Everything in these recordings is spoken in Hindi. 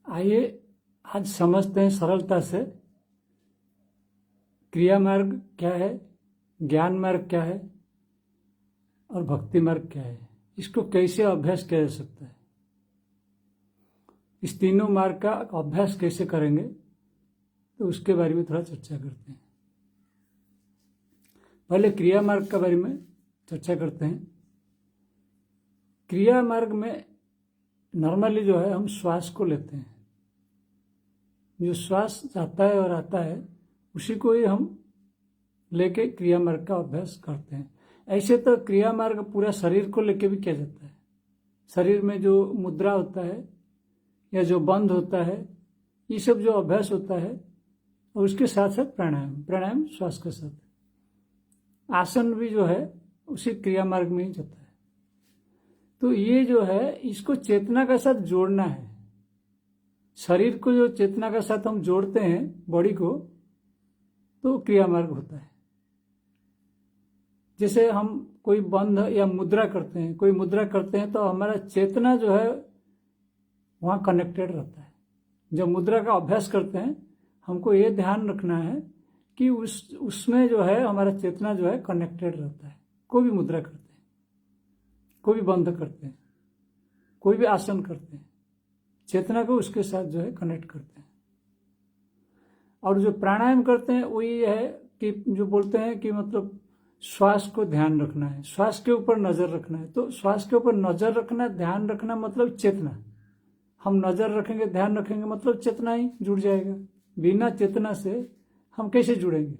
आइए आज समझते हैं सरलता से क्रिया मार्ग क्या है, ज्ञान मार्ग क्या है और भक्ति मार्ग क्या है। इसको कैसे अभ्यास किया जा सकता है, इस तीनों मार्ग का अभ्यास कैसे करेंगे, तो उसके बारे में थोड़ा चर्चा करते हैं। पहले क्रिया मार्ग के बारे में चर्चा करते हैं। क्रिया मार्ग में नॉर्मली जो है हम श्वास को लेते हैं, जो श्वास जाता है और आता है उसी को ही हम लेके क्रिया मार्ग का अभ्यास करते हैं। ऐसे तो क्रिया मार्ग पूरा शरीर को लेके भी किया जाता है। शरीर में जो मुद्रा होता है या जो बंद होता है, ये सब जो अभ्यास होता है, और उसके साथ साथ प्राणायाम श्वास के साथ। आसन भी जो है उसी क्रिया मार्ग में ही जाता है। तो ये जो है इसको चेतना के साथ जोड़ना है। शरीर को जो चेतना के साथ हम जोड़ते हैं, बॉडी को, तो क्रिया मार्ग होता है। जैसे हम कोई बंध या मुद्रा करते हैं, कोई मुद्रा करते हैं तो हमारा चेतना जो है वहाँ कनेक्टेड रहता है। जब मुद्रा का अभ्यास करते हैं हमको ये ध्यान रखना है कि उसमें जो है हमारा चेतना जो है कनेक्टेड रहता है। कोई भी मुद्रा करते हैं, कोई भी बंध करते हैं, कोई भी आसन करते हैं, चेतना को उसके साथ जो है कनेक्ट करते हैं। और जो प्राणायाम करते हैं वो ये है कि जो बोलते हैं कि मतलब श्वास को ध्यान रखना है, श्वास के ऊपर नजर रखना है। तो श्वास के ऊपर नजर रखना, ध्यान रखना मतलब चेतना। हम नजर रखेंगे, ध्यान रखेंगे मतलब चेतना ही जुड़ जाएगा। बिना चेतना से हम कैसे जुड़ेंगे?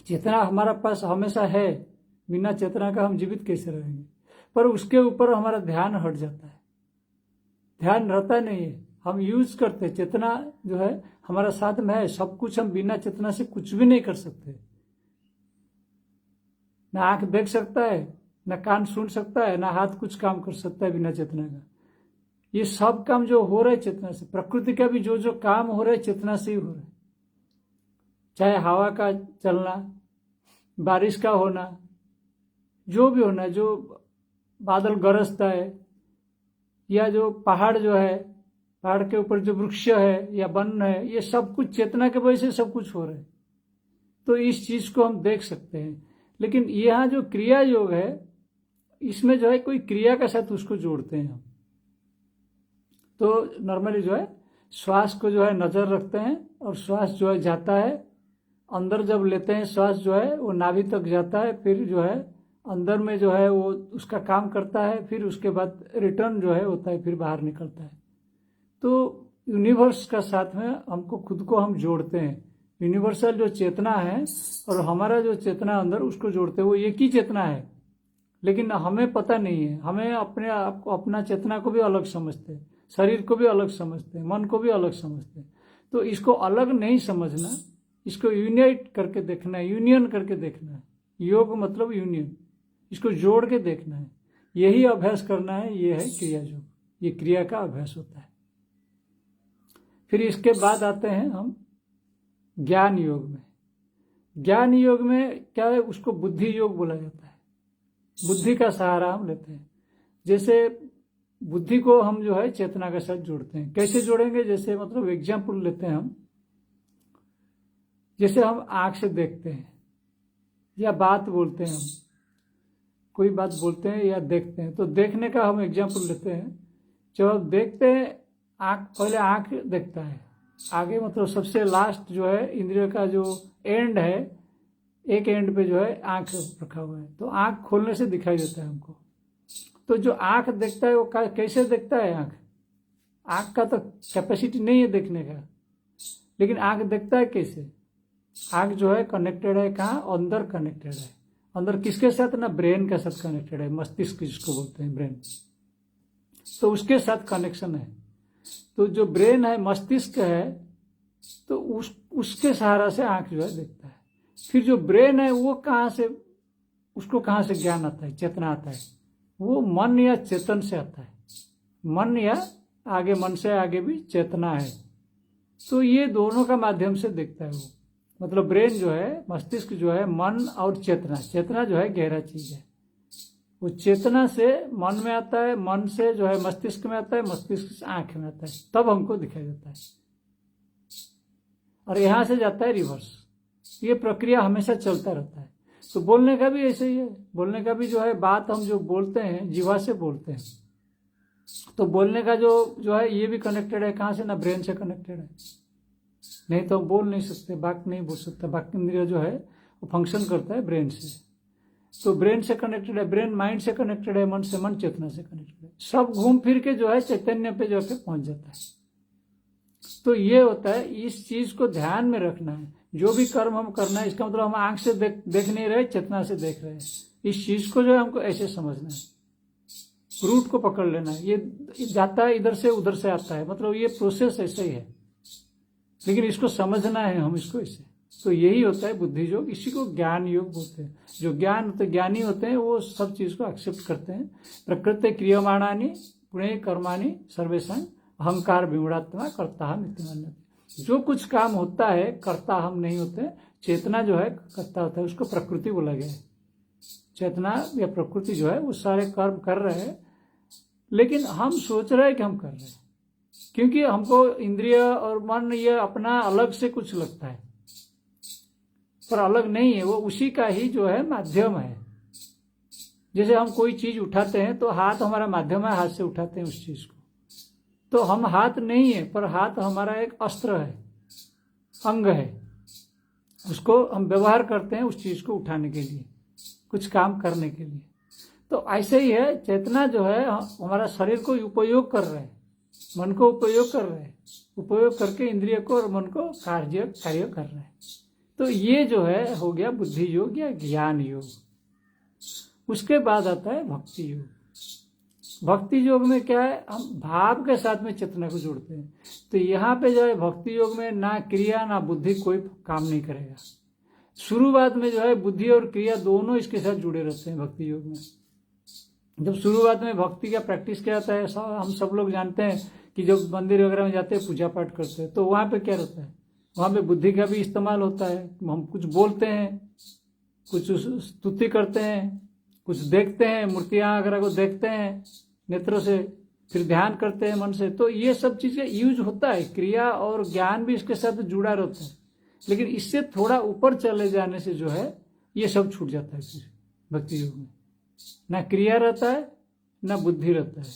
चेतना हमारा पास हमेशा है, बिना चेतना का हम जीवित कैसे रहेंगे? पर उसके ऊपर हमारा ध्यान हट जाता है, ध्यान रहता नहीं है। हम यूज करते, चेतना जो है हमारा साथ में है, सब कुछ हम बिना चेतना से कुछ भी नहीं कर सकते। ना आंख देख सकता है, ना कान सुन सकता है, ना हाथ कुछ काम कर सकता है बिना चेतना का। ये सब काम जो हो रहा है चेतना से। प्रकृति का भी जो जो काम हो रहा है चेतना से ही हो रहा है। चाहे हवा का चलना, बारिश का होना, जो भी होना, जो बादल गरजता है, या जो पहाड़ जो है, पहाड़ के ऊपर जो वृक्ष है या वन है, ये सब कुछ चेतना के वजह से सब कुछ हो रहा है। तो इस चीज को हम देख सकते हैं। लेकिन यहाँ जो क्रिया योग है, इसमें जो है कोई क्रिया के साथ उसको जोड़ते हैं हम। तो नॉर्मली जो है श्वास को जो है नजर रखते हैं, और श्वास जो है जाता है अंदर, जब लेते हैं श्वास जो है वो नाभि तक जाता है, फिर जो है अंदर में जो है वो उसका काम करता है, फिर उसके बाद रिटर्न जो है होता है, फिर बाहर निकलता है। तो यूनिवर्स का साथ में हमको खुद को हम जोड़ते हैं। यूनिवर्सल जो चेतना है और हमारा जो चेतना अंदर, उसको जोड़ते हैं। वो एक ही चेतना है, लेकिन हमें पता नहीं है। हमें अपने आप को, अपना चेतना को भी अलग समझते हैं, शरीर को भी अलग समझते हैं, मन को भी अलग समझते हैं। तो इसको अलग नहीं समझना, इसको यूनाइट करके देखना है, यूनियन करके देखना है। योग मतलब यूनियन, इसको जोड़ के देखना है। यही अभ्यास करना है। ये है क्रिया योग, ये क्रिया का अभ्यास होता है। फिर इसके बाद आते हैं हम ज्ञान योग में। ज्ञान योग में क्या है, उसको बुद्धि योग बोला जाता है। बुद्धि का सहारा हम लेते हैं। जैसे बुद्धि को हम जो है चेतना के साथ जोड़ते हैं। कैसे जोड़ेंगे? जैसे मतलब एग्जाम्पल लेते हैं हम। जैसे हम आंख से देखते हैं या बात बोलते हैं, हम कोई बात बोलते हैं या देखते हैं, तो देखने का हम एग्जाम्पल लेते हैं। जब आप देखते हैं, आंख, पहले आंख देखता है, आगे मतलब सबसे लास्ट जो है इंद्रिय का जो एंड है, एक एंड पे जो है आंख रखा हुआ है। तो आंख खोलने से दिखाई देता है हमको। तो जो आंख देखता है वो कैसे देखता है? आंख का तो कैपेसिटी नहीं है देखने का, लेकिन आंख देखता है कैसे? आंख जो है कनेक्टेड है कहाँ? अंदर कनेक्टेड है। अंदर किसके साथ? ना ब्रेन के साथ कनेक्टेड है, मस्तिष्क जिसको बोलते हैं ब्रेन, तो उसके साथ कनेक्शन है। तो जो ब्रेन है, मस्तिष्क है, तो उसके सहारा से आंख जो है देखता है। फिर जो ब्रेन है वो कहाँ से, उसको कहाँ से ज्ञान आता है, चेतना आता है? वो मन या चेतन से आता है। मन या आगे, मन से आगे भी चेतना है। तो ये दोनों का माध्यम से देखता है वो। मतलब ब्रेन जो है, मस्तिष्क जो है, मन और चेतना, चेतना जो है गहरा चीज है, वो चेतना से मन में आता है, मन से जो है मस्तिष्क में आता है, मस्तिष्क से आंख में आता है, तब हमको दिखाई देता है। और यहां से जाता है रिवर्स। ये प्रक्रिया हमेशा चलता रहता है। तो बोलने का भी ऐसे ही है। बोलने का भी जो है, बात हम जो बोलते हैं जीवा से बोलते हैं, तो बोलने का जो है ये भी कनेक्टेड है कहाँ से ना, ब्रेन से कनेक्टेड है। नहीं तो हम बोल नहीं सकते, वाक्य नहीं बोल सकते। वाक्य इंद्रिय जो है वो फंक्शन करता है ब्रेन से। तो ब्रेन से कनेक्टेड है, ब्रेन माइंड से कनेक्टेड है, मन से, मन चेतना से कनेक्टेड है। सब घूम फिर के जो है चैतन्य पे जो है पहुंच जाता है। तो ये होता है, इस चीज को ध्यान में रखना है। जो भी कर्म हम करना है, इसका मतलब हम आंख से देख नहीं रहे, चेतना से देख रहे हैं। इस चीज को जो है हमको ऐसे समझना है, रूट को पकड़ लेना है। ये जाता है इधर से उधर से आता है, मतलब ये प्रोसेस ऐसे ही है, लेकिन इसको समझना है हम इसको ऐसे। तो यही होता है बुद्धि योग, इसी को ज्ञान योग बोलते हैं। जो ज्ञानी होते हैं वो सब चीज को एक्सेप्ट करते हैं। प्रकृति क्रियमाणानि पुणे कर्माणि सर्वेषां अहंकार विमूढ़ात्मा कर्ता हम इति मन्यते। जो कुछ काम होता है कर्ता हम नहीं होते, चेतना जो है कर्ता होता है, उसको प्रकृति बोला गया है। चेतना या प्रकृति जो है वो सारे कर्म कर रहे हैं, लेकिन हम सोच रहे हैं कि हम कर रहे हैं, क्योंकि हमको इंद्रिय और मन ये अपना अलग से कुछ लगता है, पर अलग नहीं है। वो उसी का ही जो है माध्यम है। जैसे हम कोई चीज उठाते हैं तो हाथ हमारा माध्यम है, हाथ से उठाते हैं उस चीज को। तो हम हाथ नहीं है, पर हाथ हमारा एक अस्त्र है, अंग है। उसको हम व्यवहार करते हैं उस चीज को उठाने के लिए, कुछ काम करने के लिए। तो ऐसे ही है, चेतना जो है हमारा शरीर को उपयोग कर रहे हैं, मन को उपयोग कर रहे हैं, उपयोग करके इंद्रिय को और मन को कार्य कर रहे हैं। तो ये जो है हो गया बुद्धि योग या ज्ञान योग। उसके बाद आता है भक्ति योग। भक्ति योग में क्या है, हम भाव के साथ में चेतना को जोड़ते हैं। तो यहाँ पे जो है भक्ति योग में ना क्रिया ना बुद्धि कोई काम नहीं करेगा। शुरुआत में जो है बुद्धि और क्रिया दोनों इसके साथ जुड़े रहते हैं भक्ति योग में। जब शुरुआत में भक्ति का प्रैक्टिस किया जाता है, हम सब लोग जानते हैं कि जब मंदिर वगैरह में जाते हैं, पूजा पाठ करते हैं, तो वहां पे क्या रहता है, वहां पे बुद्धि का भी इस्तेमाल होता है। हम कुछ बोलते हैं, कुछ स्तुति करते हैं, कुछ देखते हैं, मूर्तियां वगैरह को देखते हैं नेत्रों से, फिर ध्यान करते हैं मन से। तो ये सब चीजें यूज होता है, क्रिया और ज्ञान भी इसके साथ जुड़ा रहता है। लेकिन इससे थोड़ा ऊपर चले जाने से जो है ये सब छूट जाता है। फिर भक्ति योग में ना क्रिया रहता है ना बुद्धि रहता है,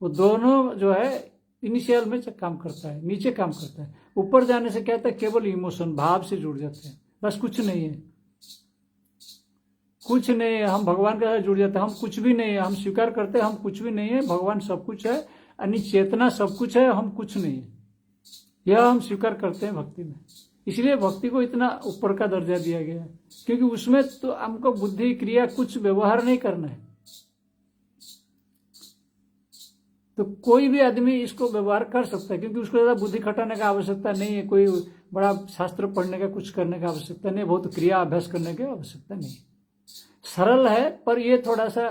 वो दोनों जो है इनिशियल में काम करता है, नीचे काम करता है। ऊपर जाने से क्या होता है, केवल इमोशन भाव से जुड़ जाते हैं, बस कुछ नहीं है, कुछ नहीं है। हम भगवान के साथ जुड़ जाते हैं, हम कुछ भी नहीं है, हम स्वीकार करते हैं हम कुछ भी नहीं है, भगवान सब कुछ है, यानी चेतना सब कुछ है, हम कुछ नहीं है, यह हम स्वीकार करते हैं भक्ति में। इसलिए भक्ति को इतना ऊपर का दर्जा दिया गया है, क्योंकि उसमें तो हमको बुद्धि क्रिया कुछ व्यवहार नहीं करना है। तो कोई भी आदमी इसको व्यवहार कर सकता है, क्योंकि उसको ज्यादा बुद्धि खटाने का आवश्यकता नहीं है, कोई बड़ा शास्त्र पढ़ने का कुछ करने का आवश्यकता नहीं, बहुत क्रिया अभ्यास करने की आवश्यकता नहीं। सरल है, पर ये थोड़ा सा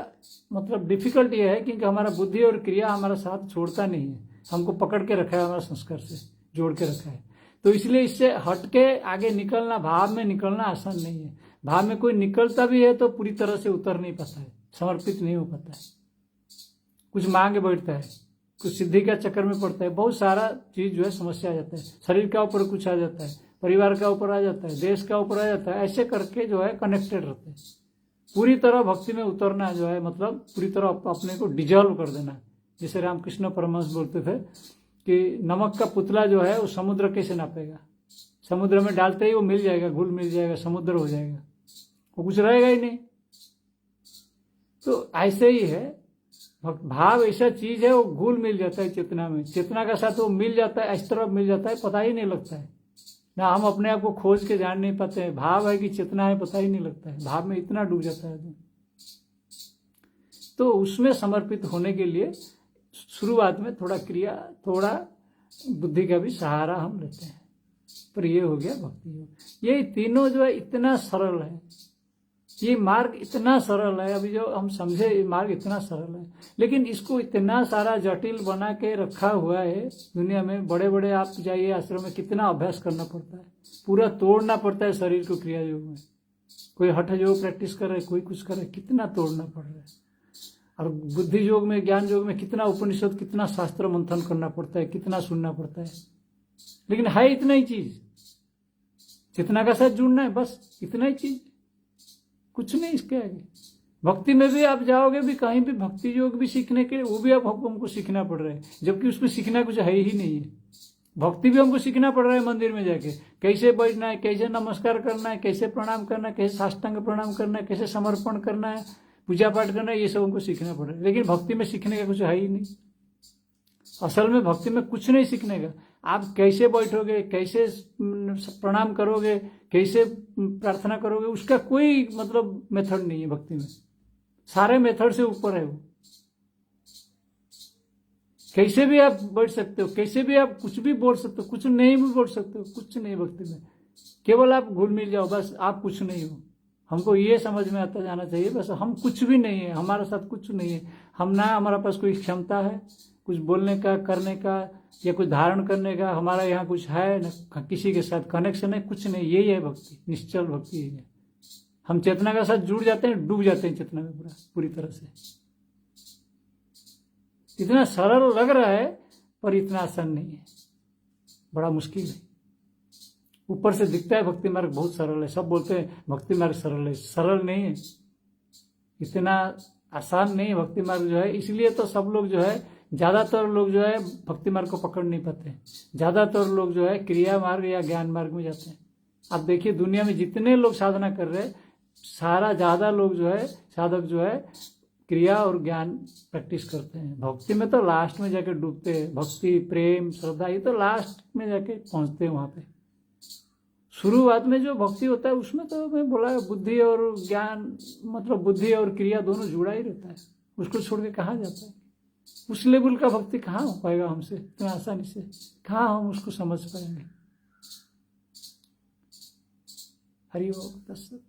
मतलब डिफिकल्ट ये है, क्योंकि हमारा बुद्धि और क्रिया हमारा साथ छोड़ता नहीं है, हमको पकड़ के रखा है, हमारा संस्कार से जोड़ के रखा है। तो इसलिए इससे हटके आगे निकलना, भाव में निकलना आसान नहीं है। भाव में कोई निकलता भी है तो पूरी तरह से उतर नहीं पाता है, समर्पित नहीं हो पाता है, कुछ मांग बैठता है, कुछ सिद्धि का चक्कर में पड़ता है, बहुत सारा चीज जो है समस्या आ जाता है। शरीर का ऊपर कुछ आ जाता है, परिवार का ऊपर आ जाता है, देश का ऊपर आ जाता है, ऐसे करके जो है कनेक्टेड रहते हैं। पूरी तरह भक्ति में उतरना जो है मतलब पूरी तरह अपने को डिजॉल्व कर देना। जैसे रामकृष्ण परमहंस बोलते थे कि नमक का पुतला जो है वो समुद्र कैसे नापेगा, समुद्र में डालते ही वो मिल जाएगा, घुल मिल जाएगा, समुद्र हो जाएगा, वो कुछ रहेगा ही नहीं। तो ऐसे ही है भाव, ऐसा चीज है वो घुल मिल जाता है चेतना में, चेतना का साथ वो मिल जाता है, इस तरह मिल जाता है, पता ही नहीं लगता है ना, हम अपने आप को खोज के जान नहीं पाते हैं, भाव है कि चेतना है पता ही नहीं लगता है, भाव में इतना डूब जाता है। तो उसमें समर्पित होने के लिए शुरुआत में थोड़ा क्रिया, थोड़ा बुद्धि का भी सहारा हम लेते हैं, पर ये हो गया भक्ति योग। ये तीनों जो है इतना सरल है, ये मार्ग इतना सरल है, अभी जो हम समझे ये मार्ग इतना सरल है, लेकिन इसको इतना सारा जटिल बना के रखा हुआ है दुनिया में। बड़े बड़े आप जाइए आश्रम में, कितना अभ्यास करना पड़ता है, पूरा तोड़ना पड़ता है शरीर को क्रिया योग में। कोई हठ योग प्रैक्टिस कर रहे, कोई कुछ कर रहे, कितना तोड़ना पड़ रहा है। और बुद्धि योग में, ज्ञान योग में कितना उपनिषद, कितना शास्त्र मंथन करना पड़ता है, कितना सुनना पड़ता है, लेकिन है इतना ही चीज, चेतना का साथ जुड़ना है, बस इतना ही चीज, कुछ नहीं इसके आगे। भक्ति में भी आप जाओगे भी कहीं भी, भक्ति योग भी सीखने के लिए वो भी आप हमको सीखना पड़ रहा है, जबकि उसमें सीखना कुछ है ही नहीं है। भक्ति भी हमको सीखना पड़ रहा है मंदिर में जाके, कैसे बैठना है, कैसे नमस्कार करना है, कैसे प्रणाम करना है, कैसे साष्टांग प्रणाम करना है, कैसे समर्पण करना है, पूजा पाठ करना है, ये सब हमको सीखना पड़ रहा है। लेकिन भक्ति में सीखने का कुछ है ही नहीं। असल में भक्ति में कुछ नहीं सीखने का। आप कैसे बैठोगे, कैसे प्रणाम करोगे, कैसे प्रार्थना करोगे, उसका कोई मतलब मेथड नहीं है भक्ति में। सारे मेथड से ऊपर है वो। कैसे भी आप बैठ सकते हो, कैसे भी आप कुछ भी बोल सकते हो, कुछ नहीं भी बोल सकते हो, कुछ नहीं भक्ति में। केवल आप घुल मिल जाओ, बस आप कुछ नहीं हो। हमको ये समझ में आता जाना चाहिए, बस हम कुछ भी नहीं है, हमारे साथ कुछ नहीं है। हम ना हमारे पास कोई क्षमता है कुछ बोलने का, करने का, या कुछ धारण करने का, हमारा यहाँ कुछ है न, किसी के साथ कनेक्शन है, कुछ नहीं। यही है भक्ति, निश्चल भक्ति यही है। हम चेतना के साथ जुड़ जाते हैं, डूब जाते हैं चेतना में पूरी तरह से। इतना सरल लग रहा है पर इतना आसान नहीं है, बड़ा मुश्किल है। ऊपर से दिखता है भक्ति मार्ग बहुत सरल है, सब बोलते हैं भक्ति मार्ग सरल है, सरल नहीं है, इतना आसान नहीं है भक्ति मार्ग जो है। इसलिए तो सब लोग जो है, ज्यादातर लोग जो है भक्ति मार्ग को पकड़ नहीं पाते हैं। ज्यादातर लोग जो है क्रिया मार्ग या ज्ञान मार्ग में जाते हैं। आप देखिए दुनिया में जितने लोग साधना कर रहे हैं, सारा ज्यादा लोग जो है, साधक जो है, क्रिया और ज्ञान प्रैक्टिस करते हैं। भक्ति में तो लास्ट में जाके डूबते हैं। भक्ति, प्रेम, श्रद्धा, ये तो लास्ट में जाके पहुंचते हैं वहां पे। शुरुआत में जो भक्ति होता है उसमें तो मैं बोला बुद्धि और ज्ञान, मतलब बुद्धि और क्रिया दोनों जुड़ा ही रहता है। उसको छोड़ के कहाँ जाता है? उस लेवल का भक्ति कहाँ हो पाएगा हमसे इतना आसानी से? कहाँ हम उसको समझ पाएंगे? हरि ओम तत्सत।